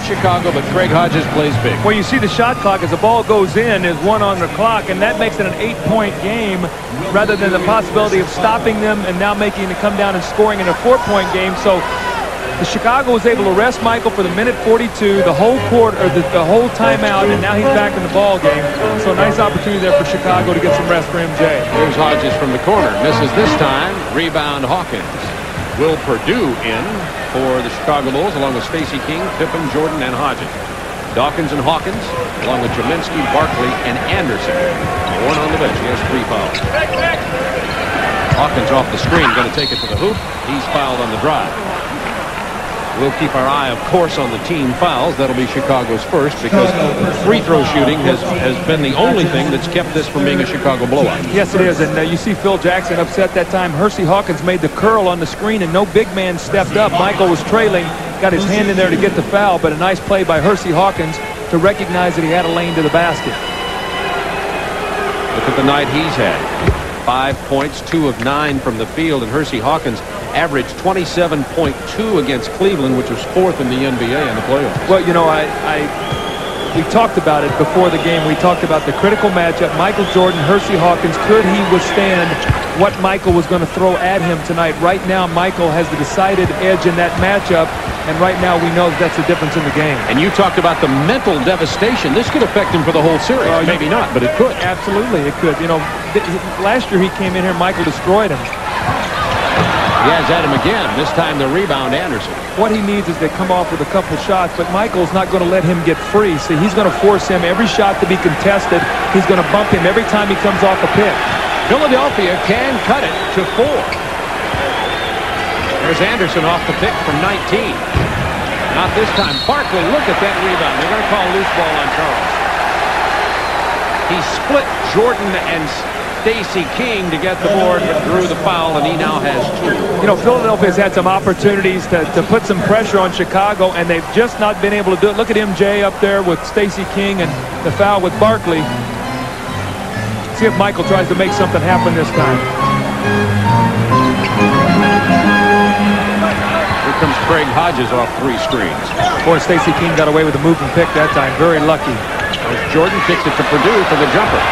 Chicago, but Craig Hodges plays big. Well, you see the shot clock as the ball goes in is 1 on the clock, and that makes it an 8-point game rather than the possibility of stopping them and now making it come down and scoring in a 4-point game. So the Chicago was able to rest Michael for the minute 42, the whole quarter, or the whole timeout, and now he's back in the ball game. So nice opportunity there for Chicago to get some rest for MJ. Here's Hodges from the corner. Misses this time. Rebound Hawkins. Will Purdue in for the Chicago Bulls along with Stacey King, Pippen, Jordan, and Hodges. Dawkins and Hawkins along with Jaminski, Barkley, and Anderson. One on the bench. He has 3 fouls. Hawkins off the screen, going to take it to the hoop. He's fouled on the drive. We'll keep our eye, of course, on the team fouls. That'll be Chicago's first because free throw shooting has been the only thing that's kept this from being a Chicago blowout. Yes, it is. And you see Phil Jackson upset that time. Hersey Hawkins made the curl on the screen, and no big man stepped up. Michael was trailing, got his hand in there to get the foul, but a nice play by Hersey Hawkins to recognize that he had a lane to the basket. Look at the night he's had. 5 points, 2 of 9 from the field, and Hersey Hawkins averaged 27.2 against Cleveland, which was 4th in the NBA in the playoffs. Well, you know, we talked about it before the game. We talked about the critical matchup. Michael Jordan, Hersey Hawkins, could he withstand what Michael was going to throw at him tonight? Right now, Michael has the decided edge in that matchup, and right now we know that's the difference in the game. And you talked about the mental devastation. This could affect him for the whole series. Maybe not, but it could. Absolutely, it could. You know, last year he came in here, Michael destroyed him. He has at him again. This time the rebound, Anderson. What he needs is to come off with a couple shots, but Michael's not going to let him get free. See, he's going to force him every shot to be contested. He's going to bump him every time he comes off a pick. Philadelphia can cut it to 4. There's Anderson off the pick from 19. Not this time. Barkley, look at that rebound. They're going to call loose ball on Charles. He split Jordan and Stacey King to get the board, but drew the foul, and he now has 2. You know, Philadelphia's had some opportunities to put some pressure on Chicago, and they've just not been able to do it. Look at MJ up there with Stacey King and the foul with Barkley. See if Michael tries to make something happen this time. Here comes Craig Hodges off 3 screens. Boy, Stacey King got away with a move and pick that time. Very lucky. As Jordan kicks it to Purdue for the jumper.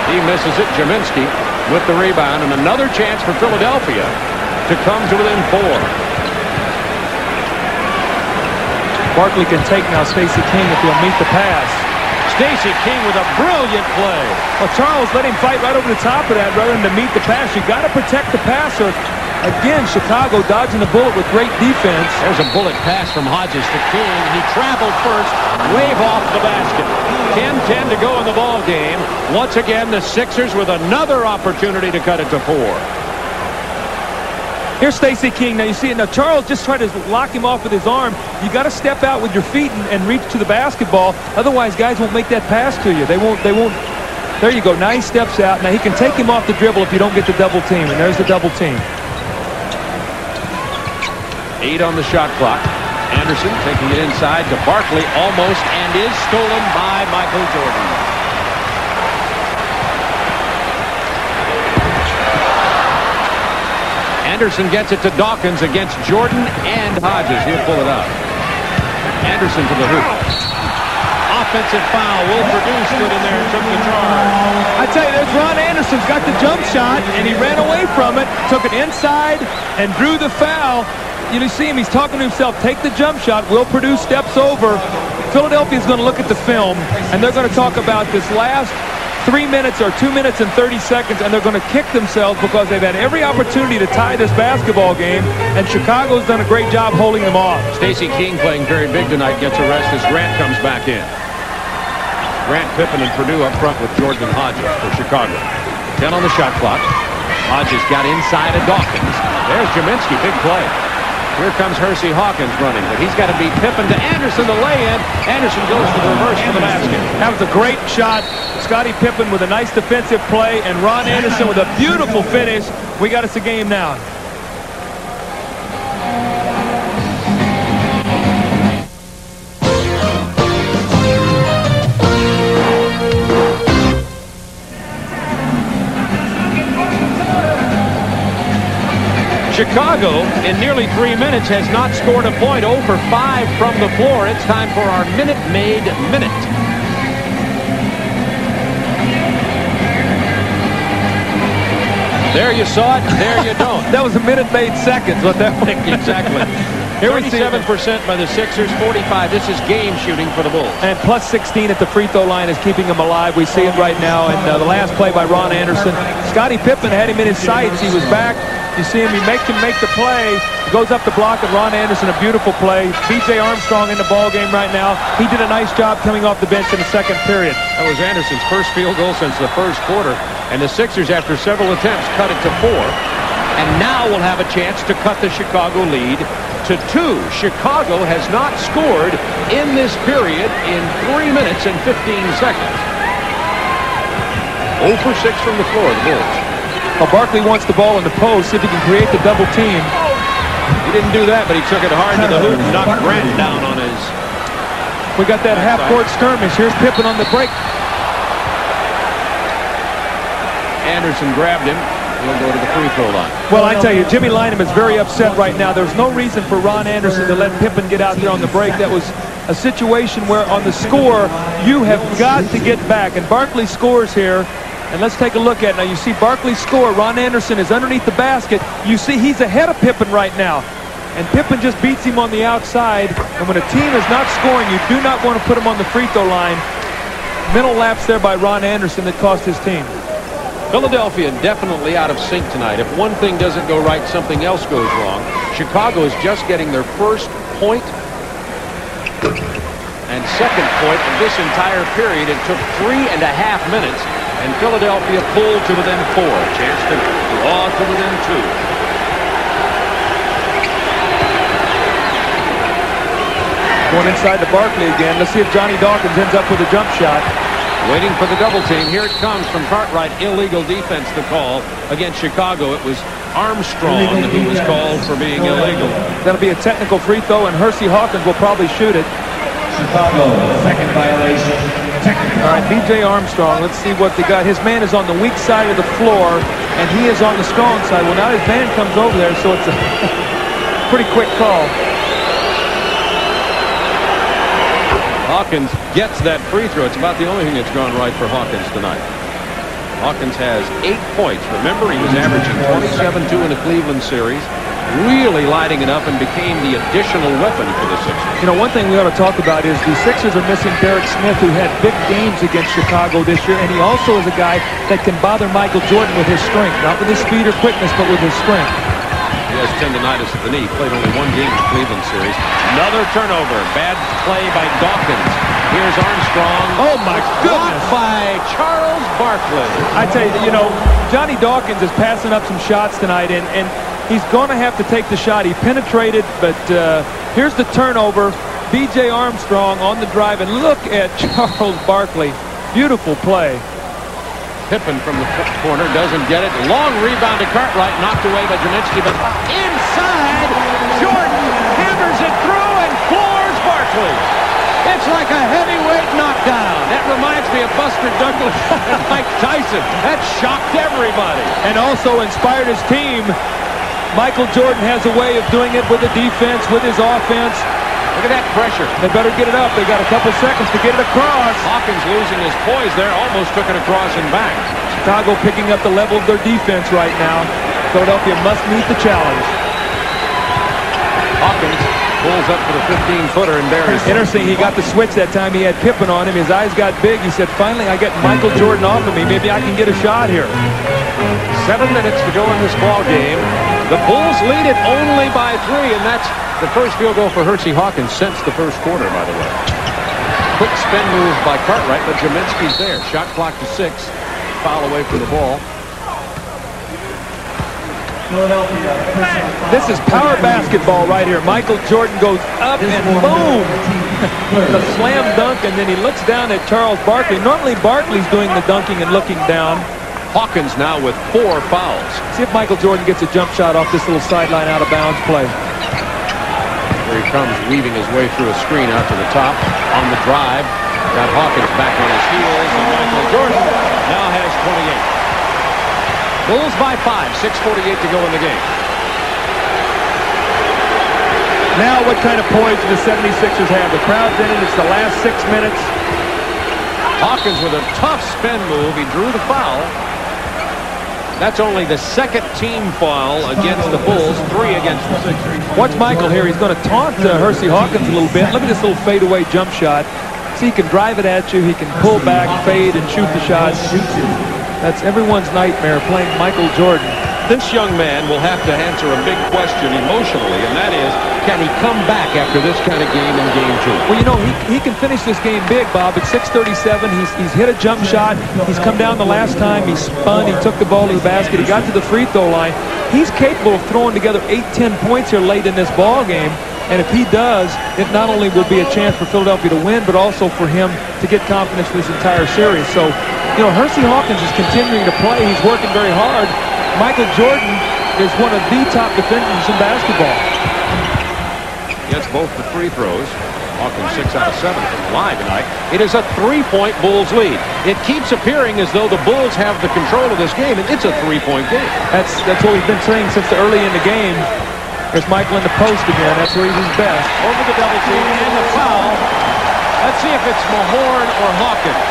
He misses it. Jaminski with the rebound, and another chance for Philadelphia to come to within 4. Barkley can take now Stacey King if he'll meet the pass. Stacey King with a brilliant play. Well, Charles let him fight right over the top of that rather than to meet the pass. You got to protect the passer. Again, Chicago dodging the bullet with great defense. There's a bullet pass from Hodges to King. He traveled first, wave off the basket. 10-10 to go in the ball game. Once again, the Sixers with another opportunity to cut it to 4. Here's Stacey King. Now you see it. Now Charles just tried to lock him off with his arm. You got to step out with your feet and reach to the basketball. Otherwise, guys won't make that pass to you. They won't. There you go. Now he steps out. Now he can take him off the dribble if you don't get the double team. And there's the double team. 8 on the shot clock. Anderson taking it inside to Barkley almost, and is stolen by Michael Jordan. Anderson gets it to Dawkins against Jordan and Hodges. He'll pull it up. Anderson to the hoop. Offensive foul. Will Purdue stood in there and took the charge. I tell you, there's Ron Anderson's got the jump shot, and he ran away from it, took it inside, and drew the foul. You see him, he's talking to himself, take the jump shot. Will Purdue steps over. Philadelphia's going to look at the film, and they're going to talk about this last 3 minutes or 2 minutes and 30 seconds, and they're going to kick themselves because they've had every opportunity to tie this basketball game, and Chicago's done a great job holding them off. Stacey King playing very big tonight, gets a rest as Grant comes back in. Grant, Pippen, and Purdue up front with Jordan and Hodges for Chicago. 10 on the shot clock. Hodges got inside of Dawkins. There's Jaminski, big play. Here comes Hersey Hawkins running, but he's got to beat Pippen to Anderson, the lay-in. Anderson goes to the reverse for the basket. That was a great shot. Scottie Pippen with a nice defensive play, and Ron Anderson with a beautiful finish. We got us a game now. Chicago, in nearly 3 minutes, has not scored a point. 0 for 5 from the floor. It's time for our Minute Maid Minute. There you saw it, there you don't. That was a minute made seconds. What that was. Exactly. Here 37% by the Sixers, 45. This is game shooting for the Bulls. And plus 16 at the free throw line is keeping him alive. We see it right now. And the last play by Ron Anderson. Scottie Pippen had him in his sights. He was back. You see him, he makes him make the play. He goes up the block, and Ron Anderson, a beautiful play. B.J. Armstrong in the ball game right now. He did a nice job coming off the bench in the second period. That was Anderson's first field goal since the first quarter. And the Sixers, after several attempts, cut it to 4. And now will have a chance to cut the Chicago lead to 2. Chicago has not scored in this period in 3 minutes and 15 seconds. 0 for 6 from the floor, the Bulls. Well, Barkley wants the ball in the post, see if he can create the double team. He didn't do that, but he took it hard to the hoop and knocked Grant down on his... We got that half-court skirmish. Here's Pippen on the break. Anderson grabbed him. He'll go to the free throw line. Well, I tell you, Jimmy Lynam is very upset right now. There's no reason for Ron Anderson to let Pippen get out there on the break. That was a situation where on the score, you have got to get back. And Barkley scores here. And let's take a look at it. Now, you see Barkley score. Ron Anderson is underneath the basket. You see he's ahead of Pippen right now. And Pippen just beats him on the outside. And when a team is not scoring, you do not want to put him on the free throw line. Mental lapse there by Ron Anderson that cost his team. Philadelphia definitely out of sync tonight. If one thing doesn't go right, something else goes wrong. Chicago is just getting their first point and second point of this entire period. It took 3.5 minutes, and Philadelphia pulled to within 4. Chance to draw to within 2. Going inside to Barkley again. Let's see if Johnny Dawkins ends up with a jump shot. Waiting for the double team. Here it comes from Cartwright. Illegal defense to call against Chicago. It was Armstrong who was called for being illegal. That'll be a technical free throw, and Hersey Hawkins will probably shoot it. Chicago, second violation. Technical. All right, B.J. Armstrong. Let's see what they got. His man is on the weak side of the floor, and he is on the strong side. Well, now his man comes over there, so it's a pretty quick call. Hawkins gets that free throw. It's about the only thing that's gone right for Hawkins tonight. Hawkins has 8 points. Remember, he was averaging 27-2 in the Cleveland series. Really lighting it up and became the additional weapon for the Sixers. You know, one thing we ought to talk about is the Sixers are missing Derek Smith, who had big games against Chicago this year, and he also is a guy that can bother Michael Jordan with his strength. Not with his speed or quickness, but with his strength. He has tendonitis at the knee. Played only 1 game in the Cleveland series. Another turnover. Bad play by Dawkins. Here's Armstrong. Oh, my goodness. Blocked by Charles Barkley. I tell you, Johnny Dawkins is passing up some shots tonight, and he's going to have to take the shot. He penetrated, but here's the turnover. B.J. Armstrong on the drive, and look at Charles Barkley. Beautiful play. Pippen from the corner doesn't get it. Long rebound to Cartwright, knocked away by Jaminski, but inside, Jordan hammers it through and floors Barkley. It's like a heavyweight knockdown. That reminds me of Buster Douglas and Mike Tyson. That shocked everybody. And also inspired his team. Michael Jordan has a way of doing it with the defense, with his offense. Look at that pressure. They better get it up. They got a couple seconds to get it across. Hawkins losing his poise there, almost took it across and back. Chicago picking up the level of their defense right now. Philadelphia must meet the challenge. Hawkins pulls up for the 15-footer and buries it. Interesting, he got the switch that time. He had Pippen on him. His eyes got big. He said, finally, I get Michael Jordan off of me. Maybe I can get a shot here. 7 minutes to go in this ball game. The Bulls lead it only by 3, and that's the first field goal for Hersey Hawkins since the first quarter, by the way. Quick spin move by Cartwright, but Jaminski's there. Shot clock to 6. Foul away from the ball. This is power basketball right here. Michael Jordan goes up and boom! The slam dunk, and then he looks down at Charles Barkley. Normally Barkley's doing the dunking and looking down. Hawkins now with 4 fouls. See if Michael Jordan gets a jump shot off this little sideline out of bounds play. Here he comes, weaving his way through a screen out to the top. On the drive, got Hawkins back on his heels, and Michael Jordan now has 28. Bulls by 5, 6:48 to go in the game. Now what kind of poise do the 76ers have? The crowd's in it. It's the last 6 minutes. Hawkins with a tough spin move. He drew the foul. That's only the second team foul against the Bulls, 3 against the Sixers. Watch Michael here. He's going to taunt Hersey Hawkins a little bit. Look at this little fadeaway jump shot. See, he can drive it at you. He can pull back, fade, and shoot the shot. That's everyone's nightmare, playing Michael Jordan. This young man will have to answer a big question emotionally, and that is, can he come back after this kind of game in Game 2? Well, you know, he can finish this game big, Bob. At 6:37, he's hit a jump shot. He's come down the last time. He spun. He took the ball to the basket. He got to the free throw line. He's capable of throwing together 8-10 points here late in this ball game. And if he does, it not only will be a chance for Philadelphia to win, but also for him to get confidence for this entire series. So, you know, Hersey Hawkins is continuing to play. He's working very hard. Michael Jordan is one of the top defenders in basketball. Gets both the free throws. Hawkins 6 out of 7 from the line tonight. It is a 3-point Bulls lead. It keeps appearing as though the Bulls have the control of this game, and it's a 3-point game. That's what we've been saying since early in the game. There's Michael in the post again. That's where he's his best. Over the double team and the foul. Let's see if it's Mahorn or Hawkins.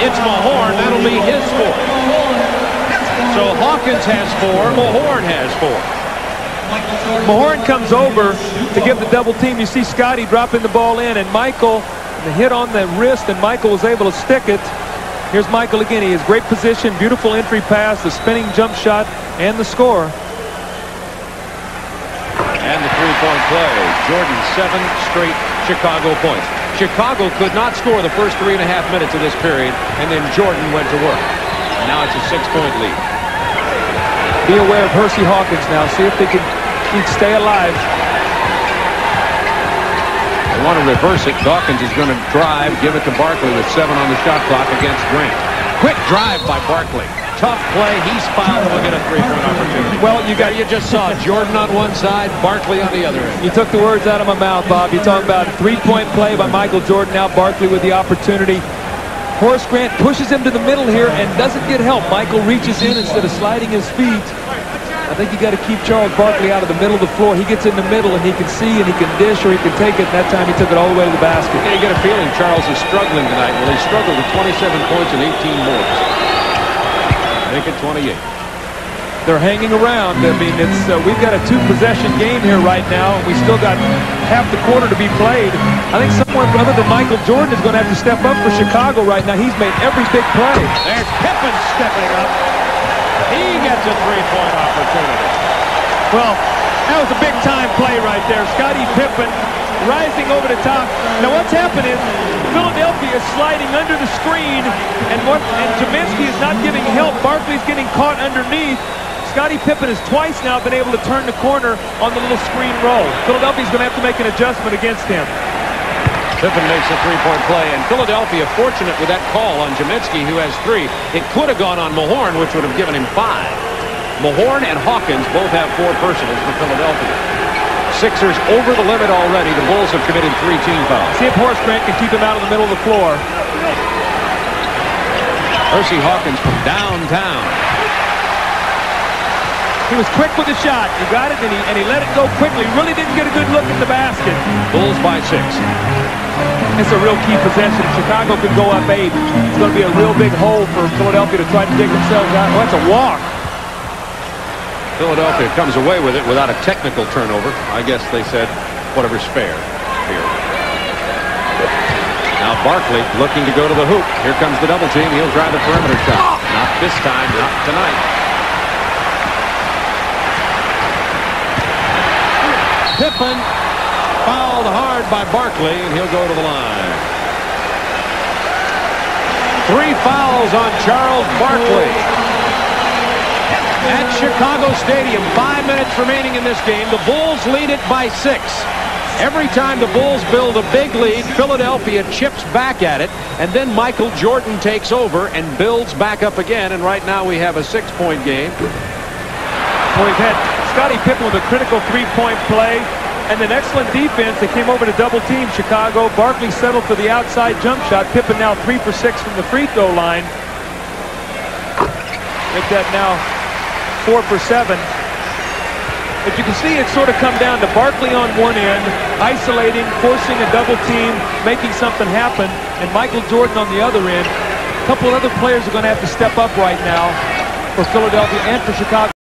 It's Mahorn. That'll be his 4th. So Hawkins has 4. Mahorn has 4. Mahorn comes over to give the double team. You see Scotty dropping the ball in, and Michael, the hit on the wrist, and Michael was able to stick it. Here's Michael again. He has great position, beautiful entry pass, the spinning jump shot, and the score. And the 3-point play. Jordan 7 straight Chicago points. Chicago could not score the first 3.5 minutes of this period, and then Jordan went to work. Now it's a 6-point lead. Be aware of Hersey Hawkins now. See if they can stay alive. They want to reverse it. Dawkins is going to drive, give it to Barkley with 7 on the shot clock against Grant. Quick drive by Barkley. Tough play. He's fouled. We'll get a 3-point opportunity. Well, you just saw Jordan on one side, Barkley on the other end. You took the words out of my mouth, Bob. You talk about a 3-point play by Michael Jordan. Now Barkley with the opportunity. Horace Grant pushes him to the middle here and doesn't get help. Michael reaches in instead of sliding his feet. I think you got to keep Charles Barkley out of the middle of the floor. He gets in the middle and he can see and he can dish or he can take it. And that time he took it all the way to the basket. Yeah, you get a feeling Charles is struggling tonight. Well, he struggled with 27 points and 18 boards. Make it 28. They're hanging around. I mean, it's we've got a 2-possession game here right now, and we still got half the quarter to be played. I think someone other than Michael Jordan is going to have to step up for Chicago right now. He's made every big play. There's Pippen stepping up. He gets a 3-point opportunity. Well, that was a big-time play right there. Scottie Pippen rising over the top. Now what's happened is Philadelphia is sliding under the screen, and Kaminsky is not giving help. Barkley's getting caught underneath. Scottie Pippen has twice now been able to turn the corner on the little screen roll. Philadelphia's going to have to make an adjustment against him. Pippen makes a 3-point play, and Philadelphia fortunate with that call on Kaminsky, who has 3. It could have gone on Mahorn, which would have given him 5. Mahorn and Hawkins both have 4 personals for Philadelphia. Sixers over the limit already. The Bulls have committed 3 team fouls. See if Horace Grant can keep him out of the middle of the floor. Hersey Hawkins from downtown. He was quick with the shot. He got it, and he let it go quickly. Really didn't get a good look at the basket. Bulls by 6. It's a real key possession. Chicago could go up 8. It's going to be a real big hole for Philadelphia to try to dig themselves out. Oh, that's a walk. Philadelphia comes away with it without a technical turnover. I guess they said whatever's fair here. Now Barkley looking to go to the hoop. Here comes the double team. He'll drive the perimeter shot. Not this time, not tonight. Pippen fouled hard by Barkley, and he'll go to the line. 3 fouls on Charles Barkley. At Chicago Stadium, 5 minutes remaining in this game. The Bulls lead it by 6. Every time the Bulls build a big lead, Philadelphia chips back at it, and then Michael Jordan takes over and builds back up again, and right now we have a 6-point game. Well, we've had Scottie Pippen with a critical 3-point play and an excellent defense. They came over to double team Chicago. Barkley settled for the outside jump shot. Pippen now 3 for 6 from the free throw line. Make that now 4 for 7. But you can see it sort of come down to Barkley on one end, isolating, forcing a double team, making something happen, and Michael Jordan on the other end. A couple of other players are going to have to step up right now for Philadelphia and for Chicago.